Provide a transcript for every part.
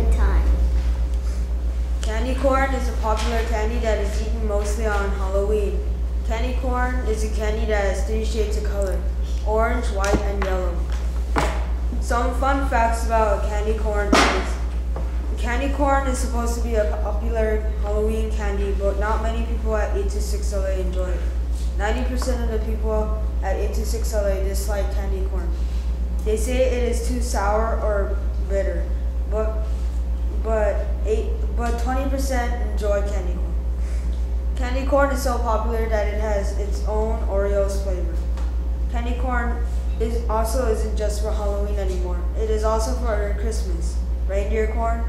good time. Candy corn is a popular candy that is eaten mostly on Halloween. Candy corn is a candy that has three shades of color: orange, white, and yellow. Some fun facts about candy corn is candy corn is supposed to be a popular Halloween candy, but not many people at 826 LA enjoy it. 90% of the people at 826 LA dislike candy corn. They say it is too sour or bitter, but 20% enjoy candy corn. Candy corn is so popular that it has its own Oreos flavor. Candy corn isn't just for Halloween anymore. It is also for Christmas, reindeer corn,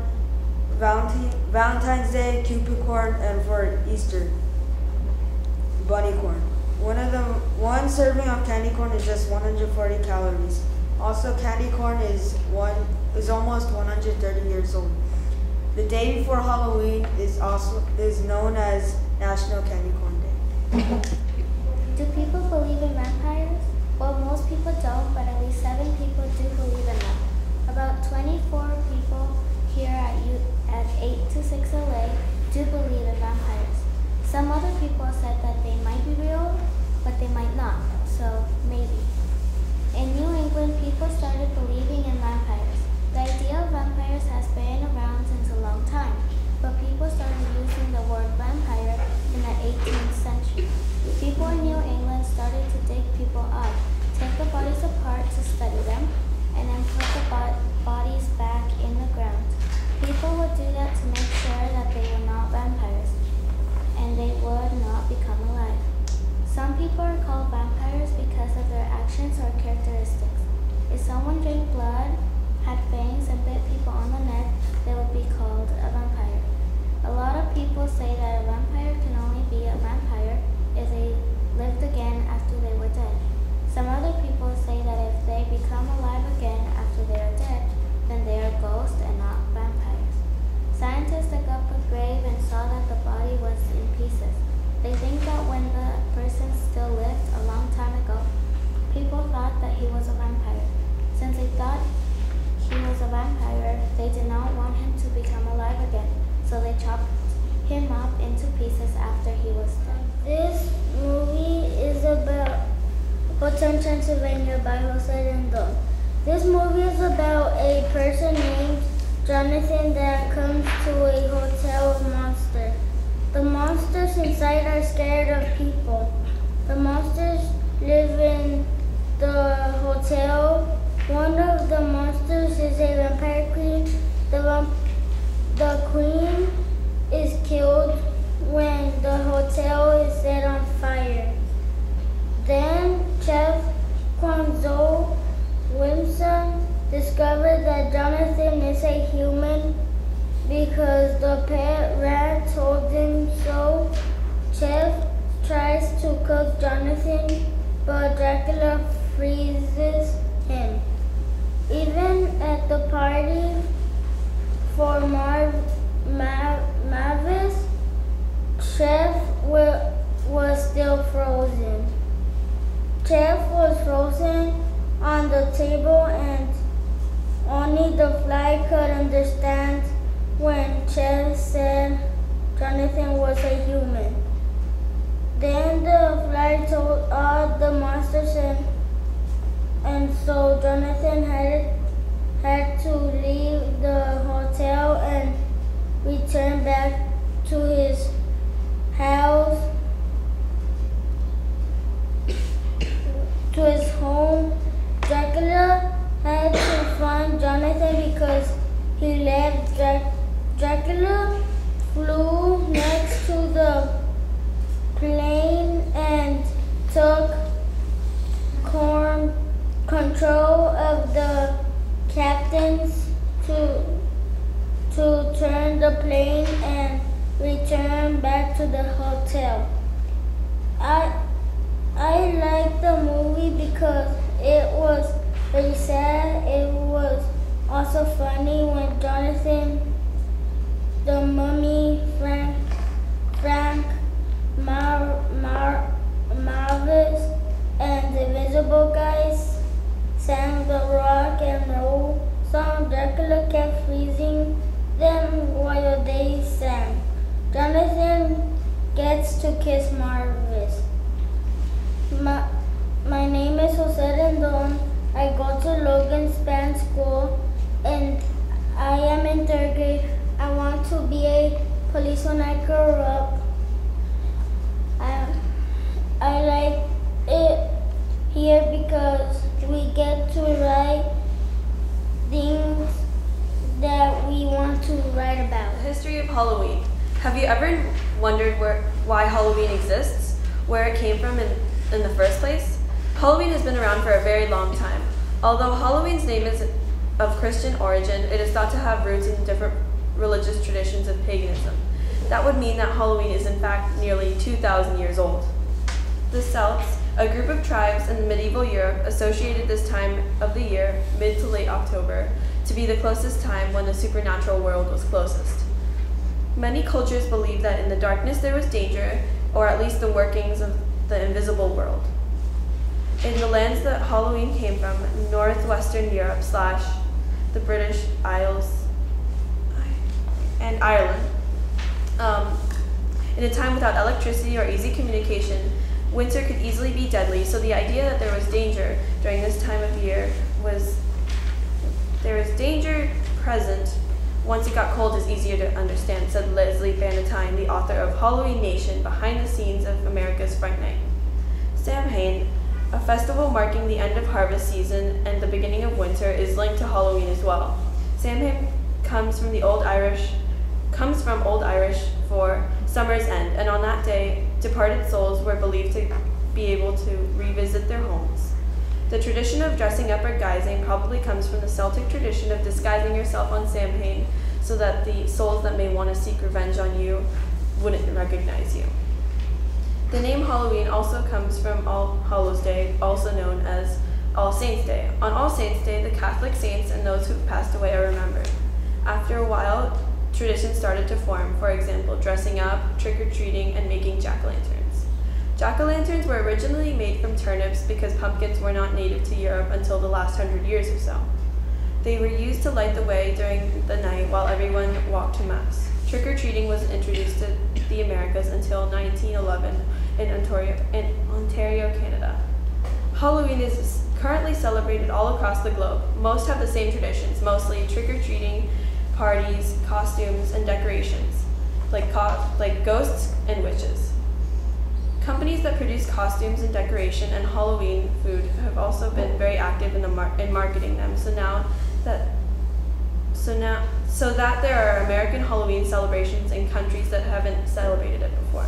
Valentine's Day, Cupid corn, and for Easter, bunny corn. One serving of candy corn is just 140 calories. Also, candy corn is almost 130 years old. The day before Halloween is known as National Candy Corn Day. Do people believe in vampires? Well, most people don't, but at least 7 people do believe in them. About 24 people here at 826 LA do believe in vampires. Some other people said that they might be real, but they might not, so maybe. In New England, people started believing in vampires. The idea of vampires has been around since a long time, but people started using the word vampire in the 18th century. People in New England started to dig people up, take the bodies apart to study them, and then put the bodies back in the ground. People would do that to make sure that they were not vampires, and they would not become alive. Some people are called vampires because of their actions or characteristics. If someone drank blood, had fangs, and bit people on the neck, they would be called a vampire. A lot of people say that a vampire can only be a vampire if they lived again after they were dead. Some other people say that if they become alive again after they are dead, then they are ghosts and not vampires. Scientists dug up a grave and saw that the body was in pieces. They think that when the person still lived a long time ago, people thought that he was a vampire. Since they thought he was a vampire, they did not want him to become alive again, so they chopped him up into pieces after he was dead. This movie is about Hotel Transylvania by Jose Rendon. This movie is about a person named Jonathan that comes to a hotel of monsters. The monsters inside are scared of people. The monsters live in the hotel. One of the monsters is a vampire queen. The queen is killed when the hotel is set on fire. Then Chef Quanzo Wilson discovered that Jonathan is a human because the pet rat told him so. Chef tries to cook Jonathan, but Dracula freezes him. Even at the party for Mavis, Chef was still frozen. Chef was frozen on the table, and only the fly could understand when Chef said Jonathan was a human. Then the fly told all the monsters, and so Jonathan had to leave the hotel and return back to his house, to his home. Dracula had to find Jonathan because he left. Dracula flew next to the plane and took control of the captains to turn the plane and return back to the hotel. I liked the movie because it was very sad. It was also funny when Jonathan, the Mummy, Frank, Marvis, and the Invisible Guys sang the rock and roll song. Dracula kept freezing them while they sang. Jonathan gets to kiss Marvis. My name is Jose Rendon. I go to Logan Span School and I am in 3rd grade. I want to be a police when I grow up. I like it here because we get to write things that we want to write about. The history of Halloween. Have you ever wondered why Halloween exists? Where it came from in the first place? Halloween has been around for a very long time. Although Halloween's name is of Christian origin, it is thought to have roots in different religious traditions of paganism. That would mean that Halloween is in fact nearly 2,000 years old. The Celts, a group of tribes in medieval Europe, associated this time of the year, mid to late October, to be the closest time when the supernatural world was closest. Many cultures believed that in the darkness there was danger, or at least the workings of the invisible world. In the lands that Halloween came from, northwestern Europe / the British Isles and Ireland, in a time without electricity or easy communication, winter could easily be deadly, so the idea that there was danger during this time of year was there is danger present. Once it got cold is easier to understand, said Leslie Bannatyne, the author of Halloween Nation, Behind the Scenes of America's Fright Night. Samhain, a festival marking the end of harvest season and the beginning of winter, is linked to Halloween as well. Samhain comes from Old Irish for summer's end, and on that day, departed souls were believed to be able to revisit their homes. The tradition of dressing up or guising probably comes from the Celtic tradition of disguising yourself on Samhain so that the souls that may want to seek revenge on you wouldn't recognize you. The name Halloween also comes from All Hallows Day, also known as All Saints' Day. On All Saints' Day, the Catholic saints and those who've passed away are remembered. After a while, traditions started to form, for example, dressing up, trick-or-treating, and making jack-o'-lanterns. Jack-o'-lanterns were originally made from turnips because pumpkins were not native to Europe until the last 100 years or so. They were used to light the way during the night while everyone walked to Mass. Trick-or-treating was introduced to the Americas until 1911 in Ontario, Canada. Halloween is currently celebrated all across the globe. Most have the same traditions, mostly trick-or-treating, parties, costumes, and decorations, like ghosts and witches. Companies that produce costumes and decoration and Halloween food have also been very active in marketing them. So that there are American Halloween celebrations in countries that haven't celebrated it before,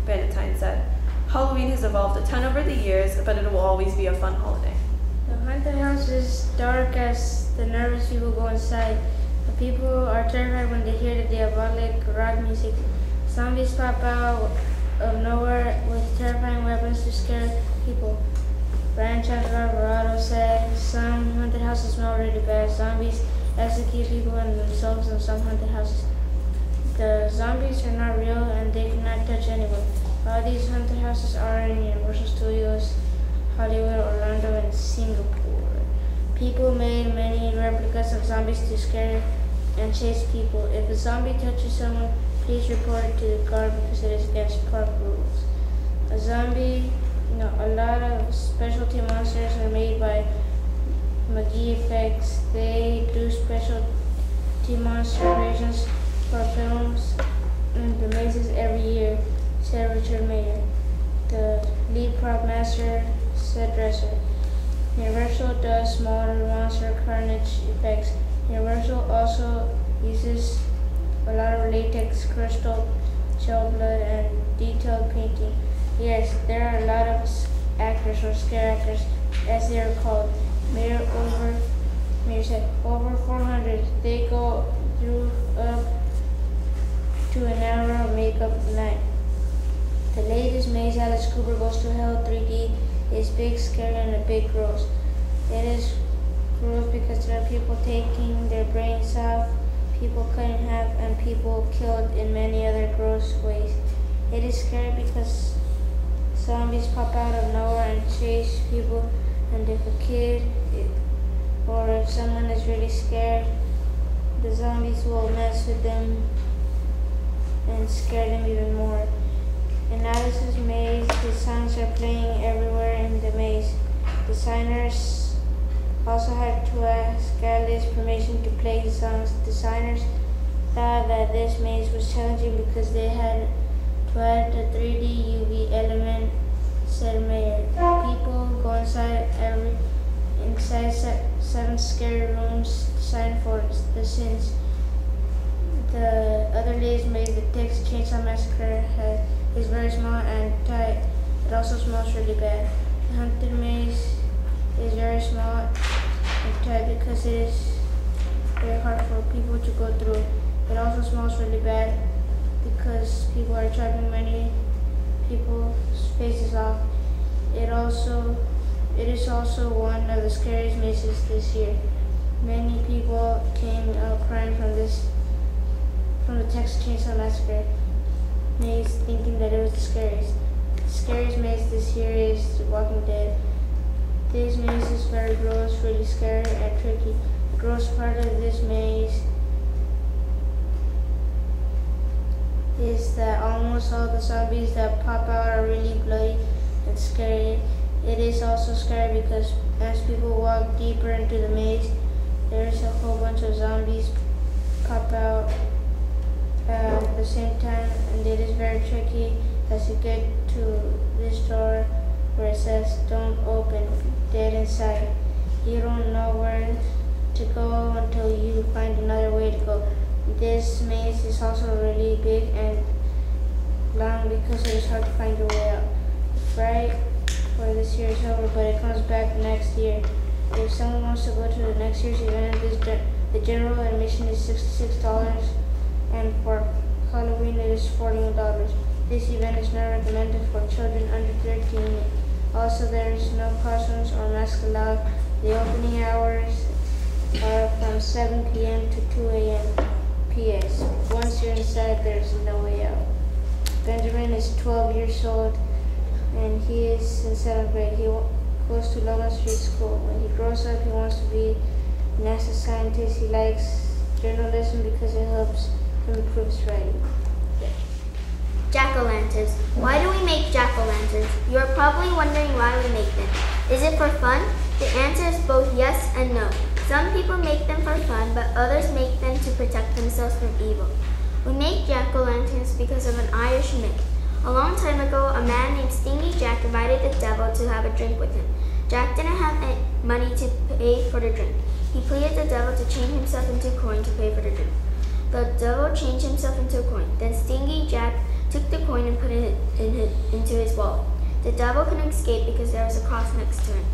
Bannatyne said. Halloween has evolved a ton over the years, but it will always be a fun holiday. The haunted house is dark as the nervous people go inside. The people are terrified when they hear the diabolic rock music. Zombies pop out of nowhere with terrifying weapons to scare people. Brian Chandler Alvarado said, some haunted houses smell really bad. Zombies execute people and themselves in some haunted houses. The zombies are not real and they cannot touch anyone. All these haunted houses are in Universal Studios, Hollywood, Orlando, and Singapore. People made many replicas of zombies to scare and chase people. If a zombie touches someone, please report it to the guard because it is against park rules. A lot of specialty monsters are made by McGee Effects. They do specialty monster creations for films and the mazes every year, said Richard Mayer, the lead prop master, said Dresser. Universal does smaller monster carnage effects. Universal also uses a lot of latex, crystal, gel blood, and detailed painting. Yes, there are a lot of actors or scare actors, as they are called. Mayor said over 400. They go through up to an hour of makeup night. The latest Maze Alice Cooper Goes to Hell 3D is big, scary, and a bit gross. It is gross because there are people taking their brains off, people cut in half, and people killed in many other gross ways. It is scary because zombies pop out of nowhere and chase people, and if a kid or if someone is really scared, the zombies will mess with them and scare them even more. In Alice's maze, the songs are playing everywhere in the maze. The signers also had to ask Alice permission to play the songs. The signers thought that this maze was challenging because they had to add a 3D UV element, said Mayor. People go inside 7 scary rooms designed for The Sims. The other day's maze, the Texas Chainsaw Massacre, is very small and tight. It also smells really bad. The haunted maze is very small and tight because it is very hard for people to go through. It also smells really bad because people are chopping many people's faces off. It is also one of the scariest mazes this year. Many people came out crying from the Texas Chainsaw Massacre maze, thinking that it was the scariest. The scariest maze this year is The Walking Dead. This maze is very gross, really scary, and tricky. The gross part of this maze is that almost all the zombies that pop out are really bloody and scary. It is also scary because as people walk deeper into the maze, there is a whole bunch of zombies pop out at the same time, and it is very tricky as you get to this door where it says "Don't open, dead inside." You don't know where to go until you find another way to go. This maze is also really big and long because it is hard to find your way out. The fright for this year is over, but it comes back next year. If someone wants to go to the next year's event, the general admission is $66, and for Halloween it is $41. This event is not recommended for children under 13. Also, there is no costumes or masks allowed. The opening hours are from 7 p.m. to 2 a.m. P.S. Once you're inside, there's no way out. Benjamin is 12 years old, and he is in 7th grade. He goes to Logan Street School. When he grows up, he wants to be a NASA scientist. He likes journalism because it helps him improve his writing. Jack-o'-lanterns. Why do we make jack-o'-lanterns? You are probably wondering why we make them. Is it for fun? The answer is both yes and no. Some people make them for fun, but others make them to protect themselves from evil. We make jack-o'-lanterns because of an Irish myth. A long time ago, a man named Stingy Jack invited the devil to have a drink with him. Jack didn't have any money to pay for the drink. He pleaded the devil to change himself into a coin to pay for the drink. The devil changed himself into a coin. Then Stingy Jack took the coin and put it into his wallet. The devil couldn't escape because there was a cross next to him.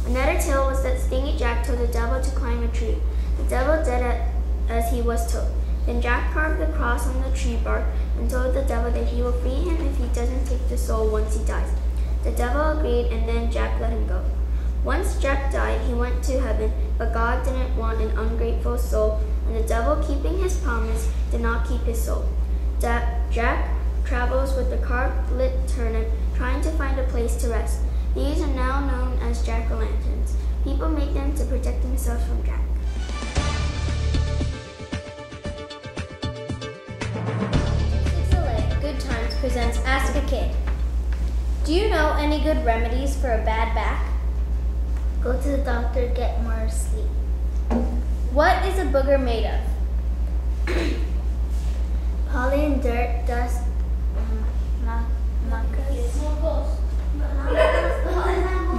Another tale was that Stingy Jack told the devil to climb a tree. The devil did as he was told. Then Jack carved the cross on the tree bark and told the devil that he will free him if he doesn't take the soul once he dies. The devil agreed, and then Jack let him go. Once Jack died, he went to heaven, but God didn't want an ungrateful soul, and the devil, keeping his promise, did not keep his soul. Jack travels with a carved-lit turnip, trying to find a place to rest. These are now known as jack-o'-lanterns. People make them to protect themselves from Jack. Good Times presents Ask a Kid. Do you know any good remedies for a bad back? Go to the doctor, get more sleep. What is a booger made of? Pollen, dirt, dust,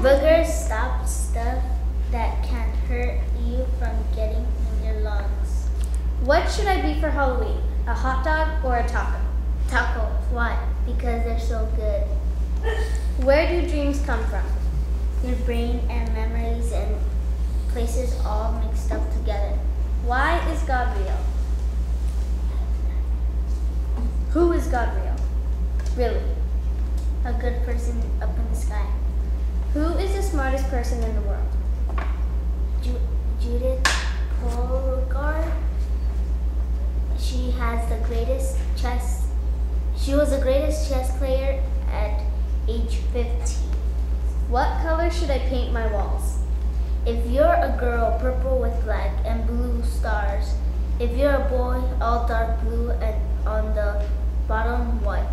boogers stop stuff that can hurt you from getting in your lungs. What should I be for Halloween? A hot dog or a taco? Taco. Why? Because they're so good. Where do dreams come from? Your brain and memories and places all mixed up together. Why is God real? Who is God real? Really? A good person up in the sky. Who is the smartest person in the world? Judith Polgar. She was the greatest chess player at age 15. What color should I paint my walls? If you're a girl, purple with black and blue stars. If you're a boy, all dark blue and on the bottom white.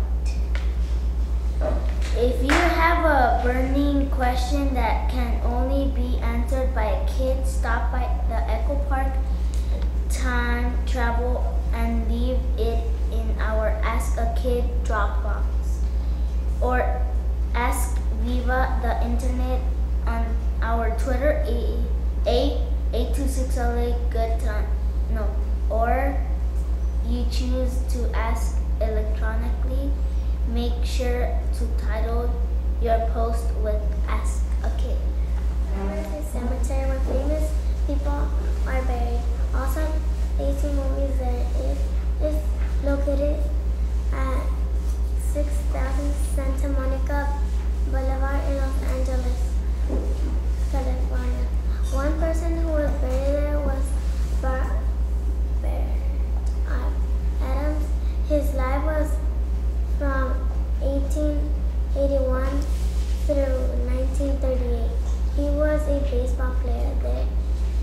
If you have a burning question that can only be answered by a kid, stop by the Echo Park Time Travel and leave it in our Ask a Kid Dropbox. Or ask Viva the Internet on our Twitter, 826LA Good Time. No. Or you choose to ask electronically, make sure to title your post with Ask a Kid. There's a cemetery where famous people are buried. Also, AC Movies there is located at 6000 Santa Monica Boulevard in Los Angeles, California. One person who was buried there was Adams. His life was from 1881 through 1938. He was a baseball player there.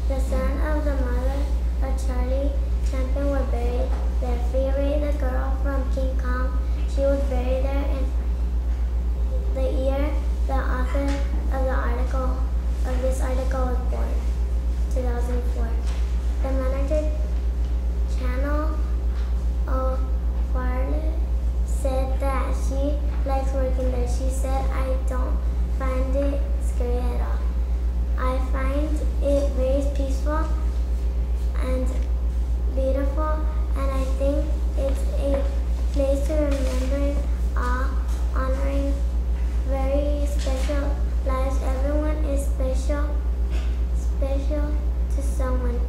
The son of the mother of Charlie Chaplin were buried there. Fury, the girl from King Kong, she was buried there in the year the author of this article was born, 2004. The manager, Channel O'Farley, said that she likes working there. She said, "I don't find it scary at all. I find it very peaceful and beautiful, and I think it's a place to remember honoring very special lives. Everyone is special to someone.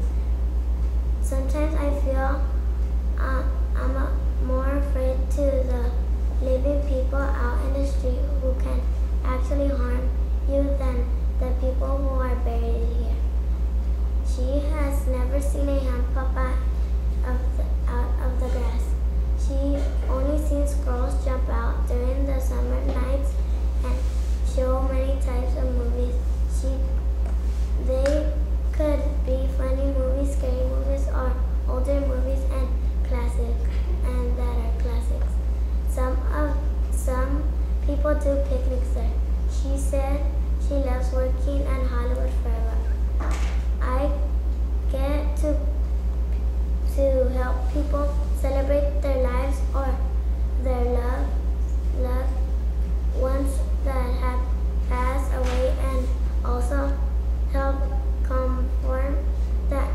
Sometimes I feel I'm more afraid to the living people out in the street who can actually harm you than the people who are buried here." She has never seen a hand pop out of the grass. She only seen squirrels jump out during the summer nights and show many types of movies. They could be funny movies, scary movies, or older movies and that are classics. Some people do picnics there. She said she loves working at Hollywood Forever. I get to help people celebrate their lives or their loved ones that have passed away, and also help comfort that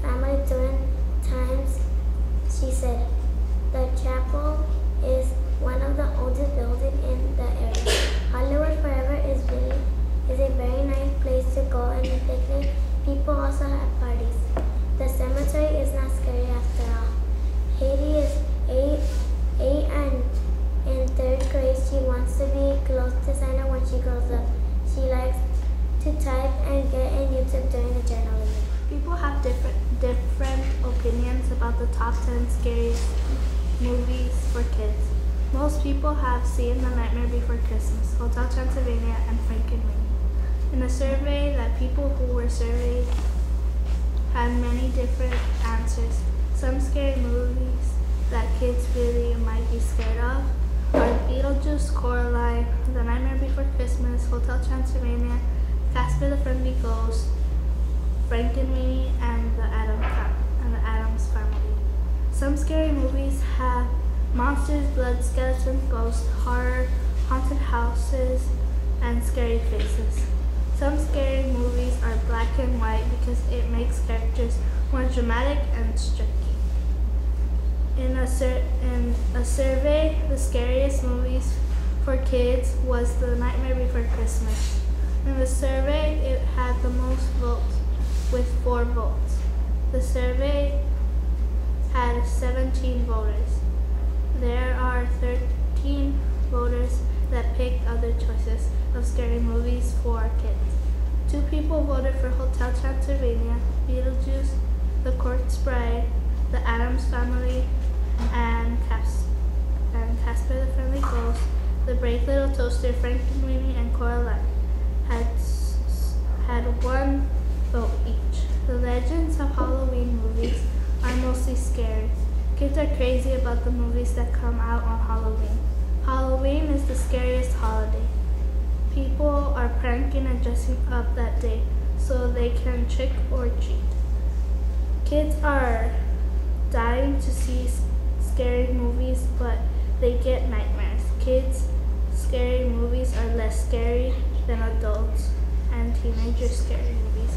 family during times. She said the chapel is one of the oldest buildings in the area. Hollywood Forever is a very nice place to go and picnic. People also have parties. The cemetery is not scary after all. Heidi is 8 and in 3rd grade. She wants to be a clothes designer when she grows up. She likes to type and get in YouTube during the journalism. People have different opinions about the top 10 scariest movies for kids. Most people have seen The Nightmare Before Christmas, Hotel Transylvania, and Frankenweenie. In a survey that people who were surveyed had many different answers. Some scary movies that kids really might be scared of are Beetlejuice, Coraline, The Nightmare Before Christmas, Hotel Transylvania, Casper the Friendly Ghost, Frankenweenie, and the Addams Family. Some scary movies have monsters, blood, skeletons, ghosts, horror, haunted houses, and scary faces. Some scary movies are black and white because it makes characters more dramatic and striking. In a survey, the scariest movies for kids was The Nightmare Before Christmas. In the survey, it had the most votes with 4 votes. The survey had 17 voters. There are 13 voters that picked other choices of scary movies for kids. 2 people voted for Hotel Transylvania, Beetlejuice, The Corpse Bride, The Addams Family, and Casper the Friendly Ghost. The Brave Little Toaster, Frankenweenie, and Coraline had 1 vote each. The Legends of Halloween movies are mostly scary. Kids are crazy about the movies that come out on Halloween. Halloween is the scariest holiday. People are pranking and dressing up that day so they can trick or treat. Kids are dying to see scary movies, but they get nightmares. Kids' scary movies are less scary than adults and teenagers' scary movies.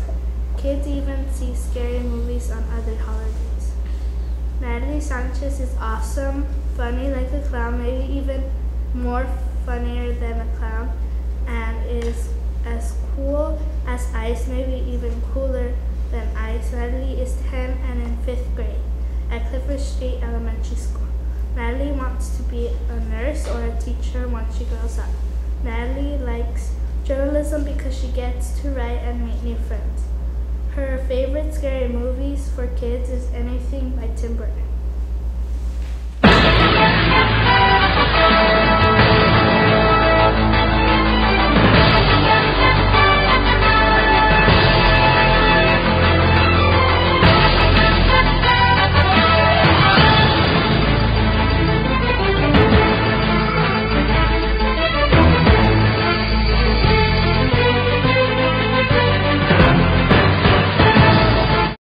Kids even see scary movies on other holidays. Natalie Sanchez is awesome, funny like a clown, maybe even more funnier than a clown, and is as cool as ice, maybe even cooler than ice. Natalie is 10 and in 5th grade at Clifford Street Elementary School. Natalie wants to be a nurse or a teacher once she grows up. Natalie likes journalism because she gets to write and meet new friends. Her favorite scary movies for kids is anything by Tim Burton.